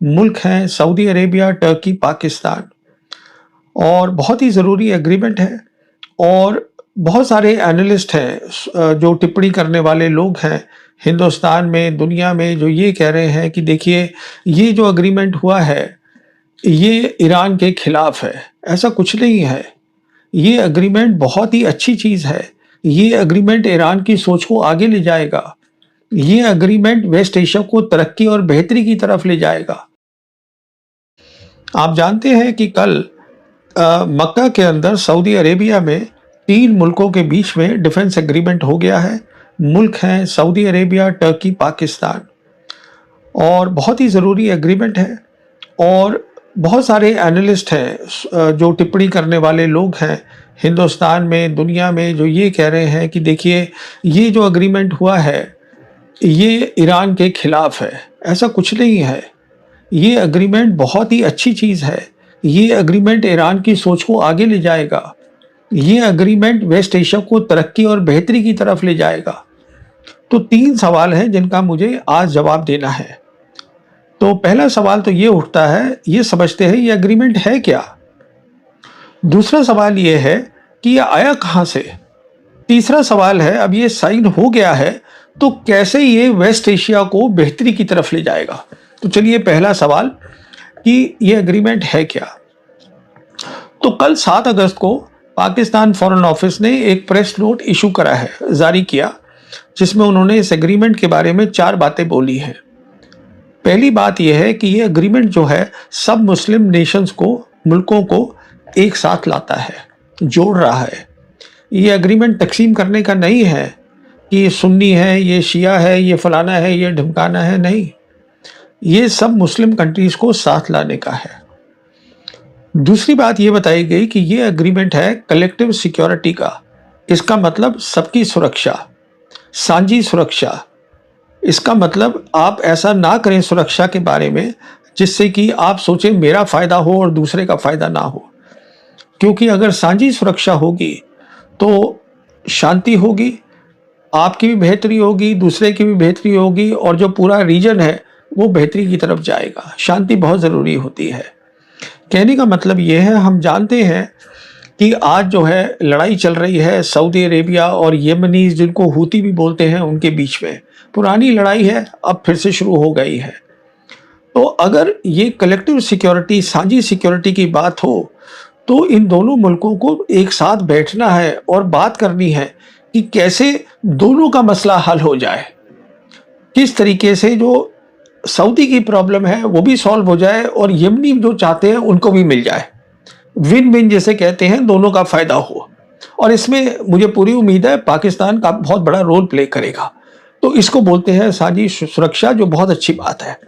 मुल्क हैं Saudi Arabia, Turkey, Pakistan. और बहुत ही ज़रूरी एग्रीमेंट है। और बहुत सारे एनालिस्ट हैं जो टिप्पणी करने वाले लोग हैं हिंदुस्तान में, दुनिया में, जो ये कह रहे हैं कि देखिए ये जो एग्रीमेंट हुआ है ये ईरान के खिलाफ है। ऐसा कुछ नहीं है। ये एग्रीमेंट बहुत ही अच्छी चीज़ है। ये एग्रीमेंट ईरान की सोच को आगे ले जाएगा। ये एग्रीमेंट वेस्ट एशिया को तरक्की और बेहतरी की तरफ ले जाएगा। आप जानते हैं कि कल मक्का के अंदर सऊदी अरेबिया में 3 मुल्कों के बीच में डिफेंस एग्रीमेंट हो गया है। मुल्क हैं सऊदी अरेबिया, टर्की, पाकिस्तान। और बहुत ही ज़रूरी एग्रीमेंट है। और बहुत सारे एनालिस्ट हैं जो टिप्पणी करने वाले लोग हैं हिंदुस्तान में, दुनिया में, जो ये कह रहे हैं कि देखिए ये जो एग्रीमेंट हुआ है ये ईरान के खिलाफ है। ऐसा कुछ नहीं है। ये एग्रीमेंट बहुत ही अच्छी चीज़ है। ये एग्रीमेंट ईरान की सोच को आगे ले जाएगा। ये एग्रीमेंट वेस्ट एशिया को तरक्की और बेहतरी की तरफ ले जाएगा। तो 3 सवाल हैं जिनका मुझे आज जवाब देना है। तो पहला सवाल तो ये उठता है, ये समझते हैं ये एग्रीमेंट है क्या। दूसरा सवाल ये है कि ये आया कहाँ से। तीसरा सवाल है अब ये साइन हो गया है तो कैसे ये वेस्ट एशिया को बेहतरी की तरफ ले जाएगा। तो चलिए पहला सवाल कि ये एग्रीमेंट है क्या। तो कल 7 अगस्त को पाकिस्तान फॉरेन ऑफिस ने एक प्रेस नोट इशू करा है, जारी किया, जिसमें उन्होंने इस एग्रीमेंट के बारे में 4 बातें बोली हैं। पहली बात यह है कि ये एग्रीमेंट जो है सब मुस्लिम नेशंस को, मुल्कों को एक साथ लाता है, जोड़ रहा है। ये एग्रीमेंट तकसीम करने का नहीं है कि ये सुन्नी है, ये शिया है, ये फलाना है, ये ढमकाना है, नहीं। ये सब मुस्लिम कंट्रीज़ को साथ लाने का है। दूसरी बात ये बताई गई कि ये एग्रीमेंट है कलेक्टिव सिक्योरिटी का। इसका मतलब सबकी सुरक्षा, साझी सुरक्षा। इसका मतलब आप ऐसा ना करें सुरक्षा के बारे में जिससे कि आप सोचें मेरा फ़ायदा हो और दूसरे का फ़ायदा ना हो। क्योंकि अगर साझी सुरक्षा होगी तो शांति होगी, आपकी भी बेहतरी होगी, दूसरे की भी बेहतरी होगी, और जो पूरा रीजन है वो बेहतरी की तरफ जाएगा। शांति बहुत ज़रूरी होती है। कहने का मतलब ये है, हम जानते हैं कि आज जो है लड़ाई चल रही है सऊदी अरेबिया और येमनीज, जिनको हूती भी बोलते हैं, उनके बीच में। पुरानी लड़ाई है, अब फिर से शुरू हो गई है। तो अगर ये कलेक्टिव सिक्योरिटी, साझी सिक्योरिटी की बात हो तो इन दोनों मुल्कों को एक साथ बैठना है और बात करनी है कि कैसे दोनों का मसला हल हो जाए। किस तरीके से जो सऊदी की प्रॉब्लम है वो भी सॉल्व हो जाए और यमनी जो चाहते हैं उनको भी मिल जाए। विन विन जैसे कहते हैं, दोनों का फ़ायदा हो। और इसमें मुझे पूरी उम्मीद है पाकिस्तान का बहुत बड़ा रोल प्ले करेगा। तो इसको बोलते हैं साझी सुरक्षा, जो बहुत अच्छी बात है।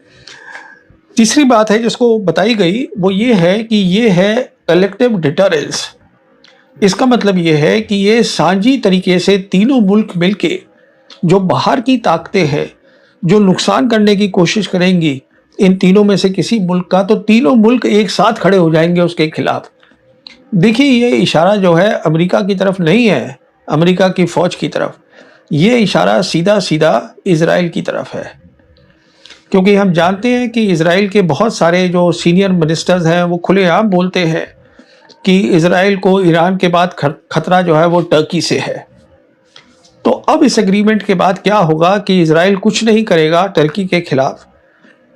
तीसरी बात है जिसको बताई गई वो ये है कि ये है कलेक्टिव डिटरेंस। इसका मतलब ये है कि ये साझी तरीके से तीनों मुल्क मिलके जो बाहर की ताकतें हैं जो नुकसान करने की कोशिश करेंगी इन तीनों में से किसी मुल्क का, तो तीनों मुल्क एक साथ खड़े हो जाएंगे उसके खिलाफ। देखिए ये इशारा जो है अमेरिका की तरफ नहीं है, अमेरिका की फ़ौज की तरफ। ये इशारा सीधा सीधा इजराइल की तरफ है। क्योंकि हम जानते हैं कि इजराइल के बहुत सारे जो सीनियर मिनिस्टर्स हैं वो खुलेआम बोलते हैं कि इजराइल को ईरान के बाद खतरा जो है वो टर्की से है। तो अब इस एग्रीमेंट के बाद क्या होगा कि इजराइल कुछ नहीं करेगा टर्की के खिलाफ,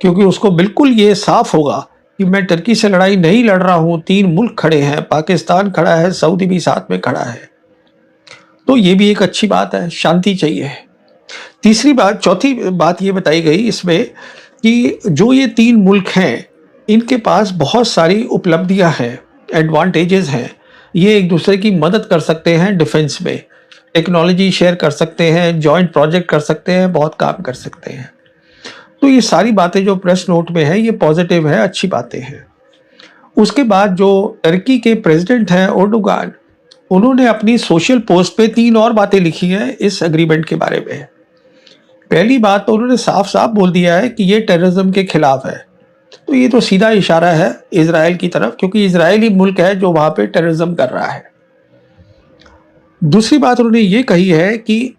क्योंकि उसको बिल्कुल ये साफ होगा कि मैं टर्की से लड़ाई नहीं लड़ रहा हूँ। 3 मुल्क खड़े हैं, पाकिस्तान खड़ा है, सऊदी भी साथ में खड़ा है। तो ये भी एक अच्छी बात है, शांति चाहिए। चौथी बात ये बताई गई इसमें कि जो ये 3 मुल्क हैं इनके पास बहुत सारी उपलब्धियां हैं, एडवांटेजेस हैं। ये एक दूसरे की मदद कर सकते हैं डिफेंस में, टेक्नोलॉजी शेयर कर सकते हैं, जॉइंट प्रोजेक्ट कर सकते हैं, बहुत काम कर सकते हैं। तो ये सारी बातें जो प्रेस नोट में है ये पॉजिटिव है, अच्छी बातें हैं। उसके बाद जो टर्की के प्रेसिडेंट हैं एर्दोगान, उन्होंने अपनी सोशल पोस्ट पे 3 और बातें लिखी हैं इस एग्रीमेंट के बारे में। पहली बात तो उन्होंने साफ साफ बोल दिया है कि ये टेररिज्म के खिलाफ है। तो ये तो सीधा इशारा है इजराइल की तरफ, क्योंकि इजराइल ही मुल्क है जो वहाँ पे टेररिज्म कर रहा है। दूसरी बात उन्होंने ये कही है कि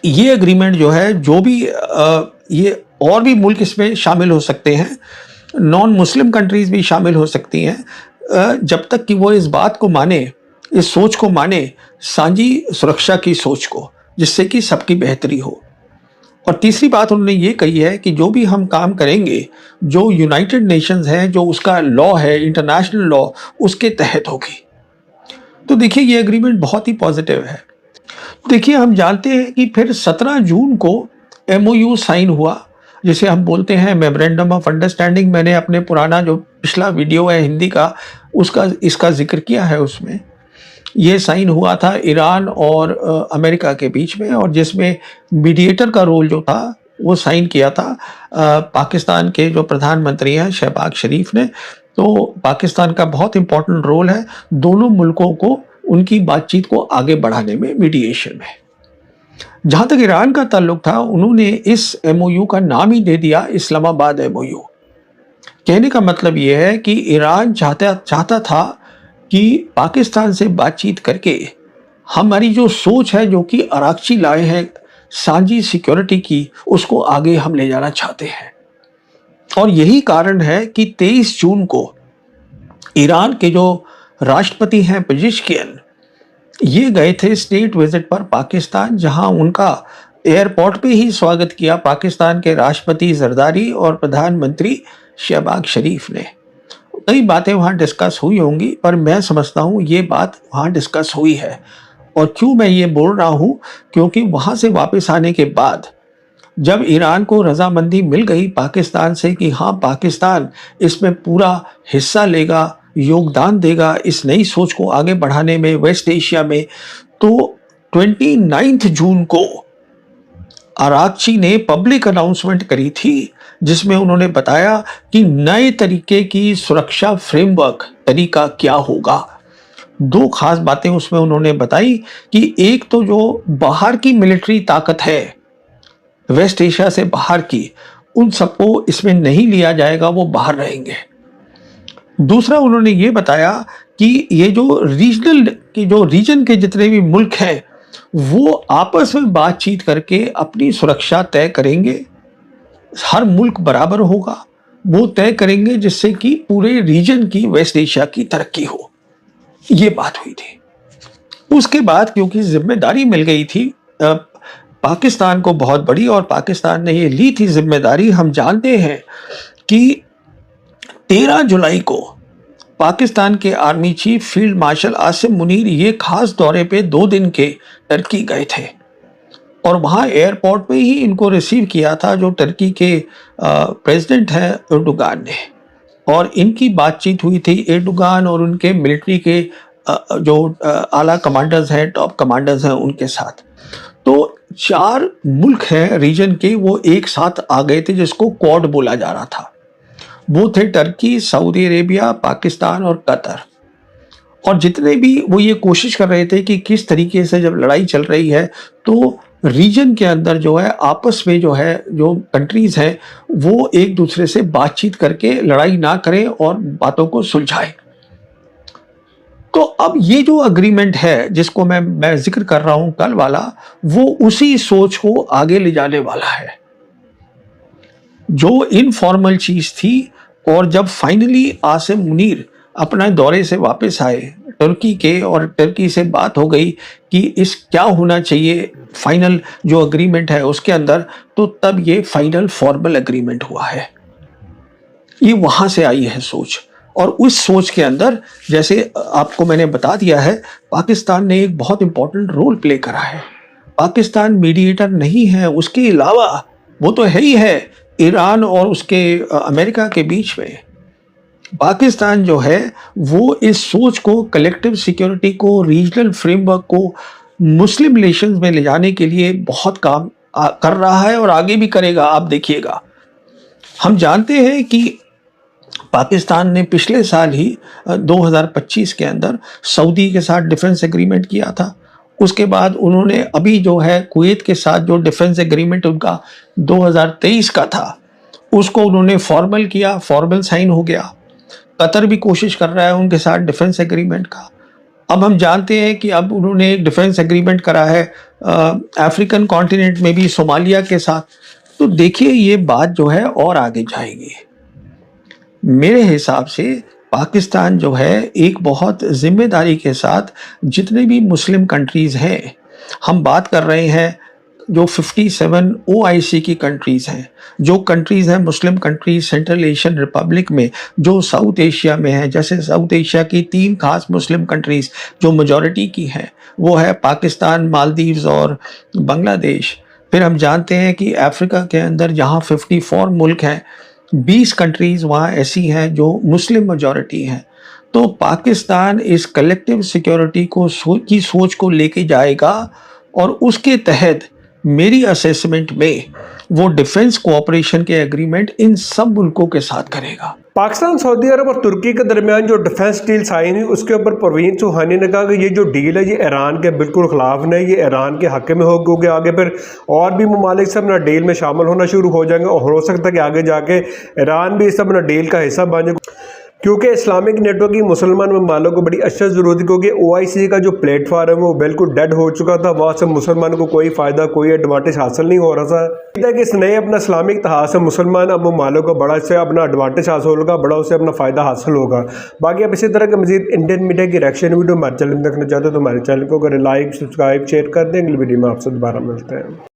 ये एग्रीमेंट जो है, जो भी ये और भी मुल्क इसमें शामिल हो सकते हैं, नॉन मुस्लिम कंट्रीज भी शामिल हो सकती हैं, जब तक कि वो इस बात को माने, इस सोच को माने, साझी सुरक्षा की सोच को, जिससे कि सबकी बेहतरी हो। और तीसरी बात उन्होंने ये कही है कि जो भी हम काम करेंगे, जो यूनाइटेड नेशंस है, जो उसका लॉ है, इंटरनेशनल लॉ, उसके तहत होगी। तो देखिए ये एग्रीमेंट बहुत ही पॉजिटिव है। देखिए हम जानते हैं कि फिर 17 जून को एमओयू साइन हुआ, जिसे हम बोलते हैं मेमोरेंडम ऑफ अंडरस्टैंडिंग। मैंने अपने पुराना जो पिछला वीडियो है हिंदी का, उसका इसका जिक्र किया है। उसमें ये साइन हुआ था ईरान और अमेरिका के बीच में, और जिसमें मीडिएटर का रोल जो था वो साइन किया था पाकिस्तान के जो प्रधानमंत्री हैं शहबाज शरीफ ने। तो पाकिस्तान का बहुत इंपॉर्टेंट रोल है दोनों मुल्कों को उनकी बातचीत को आगे बढ़ाने में, मीडिएशन में। जहां तक ईरान का ताल्लुक था, उन्होंने इस एमओयू का नाम ही दे दिया इस्लामाबाद एमओयू। कहने का मतलब यह है कि ईरान चाहता था कि पाकिस्तान से बातचीत करके हमारी जो सोच है, जो कि अराकची लाए हैं साझी सिक्योरिटी की, उसको आगे हम ले जाना चाहते हैं। और यही कारण है कि 23 जून को ईरान के जो राष्ट्रपति हैं पेजेश्कियन, ये गए थे स्टेट विजिट पर पाकिस्तान, जहां उनका एयरपोर्ट पे ही स्वागत किया पाकिस्तान के राष्ट्रपति जरदारी और प्रधानमंत्री शहबाज शरीफ ने। कई बातें वहाँ डिस्कस हुई होंगी, पर मैं समझता हूँ ये बात वहाँ डिस्कस हुई है। और क्यों मैं ये बोल रहा हूँ, क्योंकि वहाँ से वापस आने के बाद जब ईरान को रजामंदी मिल गई पाकिस्तान से कि हाँ पाकिस्तान इसमें पूरा हिस्सा लेगा, योगदान देगा इस नई सोच को आगे बढ़ाने में वेस्ट एशिया में, तो 29 जून को अराकची ने पब्लिक अनाउंसमेंट करी थी, जिसमें उन्होंने बताया कि नए तरीके की सुरक्षा फ्रेमवर्क तरीका क्या होगा। दो खास बातें उसमें उन्होंने बताई कि एक तो जो बाहर की मिलिट्री ताकत है वेस्ट एशिया से बाहर की, उन सबको इसमें नहीं लिया जाएगा, वो बाहर रहेंगे। दूसरा उन्होंने ये बताया कि ये जो रीजन के जितने भी मुल्क हैं, वो आपस में बातचीत करके अपनी सुरक्षा तय करेंगे। हर मुल्क बराबर होगा, वो तय करेंगे जिससे कि पूरे रीजन की, वेस्ट एशिया की तरक्की हो। ये बात हुई थी। उसके बाद क्योंकि जिम्मेदारी मिल गई थी पाकिस्तान को बहुत बड़ी, और पाकिस्तान ने ये ली थी जिम्मेदारी, हम जानते हैं कि 13 जुलाई को पाकिस्तान के army chief field marshal Asim Munir ये खास दौरे पे 2 दिन के टर्की गए थे, और वहाँ एयरपोर्ट पे ही इनको रिसीव किया था जो टर्की के प्रेसिडेंट हैं एर्डोगान ने। और इनकी बातचीत हुई थी एर्डोगान और उनके मिलिट्री के जो आला कमांडर्स हैं, टॉप कमांडर्स हैं, उनके साथ। तो 4 मुल्क हैं रीजन के, वो एक साथ आ गए थे, जिसको क्वाड बोला जा रहा था। वो थे टर्की, सऊदी अरेबिया, पाकिस्तान और कतर। और जितने भी वो ये कोशिश कर रहे थे कि किस तरीके से जब लड़ाई चल रही है तो रीजन के अंदर जो है आपस में जो है जो कंट्रीज हैं वो एक दूसरे से बातचीत करके लड़ाई ना करें और बातों को सुलझाएं। तो अब ये जो अग्रीमेंट है जिसको मैं जिक्र कर रहा हूं कल वाला, वो उसी सोच को आगे ले जाने वाला है जो इनफॉर्मल चीज थी। और जब फाइनली आसिम मुनीर अपना दौरे से वापस आए तुर्की के, और तुर्की से बात हो गई कि इस क्या होना चाहिए फाइनल जो अग्रीमेंट है उसके अंदर, तो तब ये फाइनल फॉर्मल अग्रीमेंट हुआ है। ये वहां से आई है सोच, और उस सोच के अंदर जैसे आपको मैंने बता दिया है, पाकिस्तान ने एक बहुत इंपॉर्टेंट रोल प्ले करा है। पाकिस्तान मीडिएटर नहीं है, उसके अलावा वो तो है ही है ईरान और उसके अमेरिका के बीच में। पाकिस्तान जो है वो इस सोच को, कलेक्टिव सिक्योरिटी को, रीजनल फ्रेमवर्क को मुस्लिम रिलेशंस में ले जाने के लिए बहुत काम कर रहा है और आगे भी करेगा। आप देखिएगा, हम जानते हैं कि पाकिस्तान ने पिछले साल ही 2025 के अंदर सऊदी के साथ डिफेंस एग्रीमेंट किया था। उसके बाद उन्होंने अभी जो है कुवैत के साथ जो डिफेंस एग्रीमेंट उनका 2023 का था, उसको उन्होंने फॉर्मल किया, फॉर्मल साइन हो गया। कतर भी कोशिश कर रहा है उनके साथ डिफेंस एग्रीमेंट का। अब हम जानते हैं कि अब उन्होंने एक डिफेंस एग्रीमेंट करा है अफ्रीकन कॉन्टिनेंट में भी, सोमालिया के साथ। तो देखिए ये बात जो है और आगे जाएगी। मेरे हिसाब से पाकिस्तान जो है एक बहुत ज़िम्मेदारी के साथ जितने भी मुस्लिम कंट्रीज़ हैं, हम बात कर रहे हैं जो 57 ओआईसी की कंट्रीज़ हैं, जो कंट्रीज़ हैं मुस्लिम कंट्रीज़ सेंट्रल एशियन रिपब्लिक में, जो साउथ एशिया में हैं, जैसे साउथ एशिया की 3 ख़ास मुस्लिम कंट्रीज़ जो मेजॉरिटी की हैं, वो है पाकिस्तान, मालदीव्स और बांग्लादेश। फिर हम जानते हैं कि अफ्रीका के अंदर जहाँ 54 मुल्क हैं, 20 कंट्रीज़ वहाँ ऐसी हैं जो मुस्लिम मेजॉरिटी हैं। तो पाकिस्तान इस कलेक्टिव सिक्योरिटी को की सोच को लेके जाएगा और उसके तहत मेरी असेसमेंट में वो डिफेंस कोऑपरेशन के एग्रीमेंट इन सब मुल्कों के साथ करेगा। पाकिस्तान, सऊदी अरब और तुर्की के दरमियान जो डिफेंस डील साइन हुई उसके ऊपर परवीन सुहानी ने कहा कि ये जो डील है ये ईरान के बिल्कुल खिलाफ नहीं, ये ईरान के हक़ में होगी। आगे फिर और भी ममालिक सब ना डील में शामिल होना शुरू हो जाएंगे और हो सकता है कि आगे जाके ईरान भी इस सब ना डील का हिस्सा बन जाए, क्योंकि इस्लामिक नेटवर्क की मुसलमान ममालिक को बड़ी अच्छा ज़रूरत है, क्योंकि ओआईसी का जो प्लेटफॉर्म है वो बिल्कुल डेड हो चुका था। वहाँ से मुसलमानों को कोई फ़ायदा, कोई एडवांटेज हासिल नहीं हो रहा था। कि इस नए अपना इस्लामिक इत्तेहाद से मुसलमान अब ममालिक को बड़ा से अपना एडवांटेज हासिल होगा, बड़ा उससे अपना फ़ायदा हासिल होगा। बाकी आप इसी तरह के मजीद इंडियन मीडिया की रिएक्शन वीडियो हमारे चैनल में देखना चाहते हो तो हमारे चैनल को अगर लाइक, सब्सक्राइब, शेयर कर दें। अगली वीडियो में आपसे दोबारा मिलते हैं।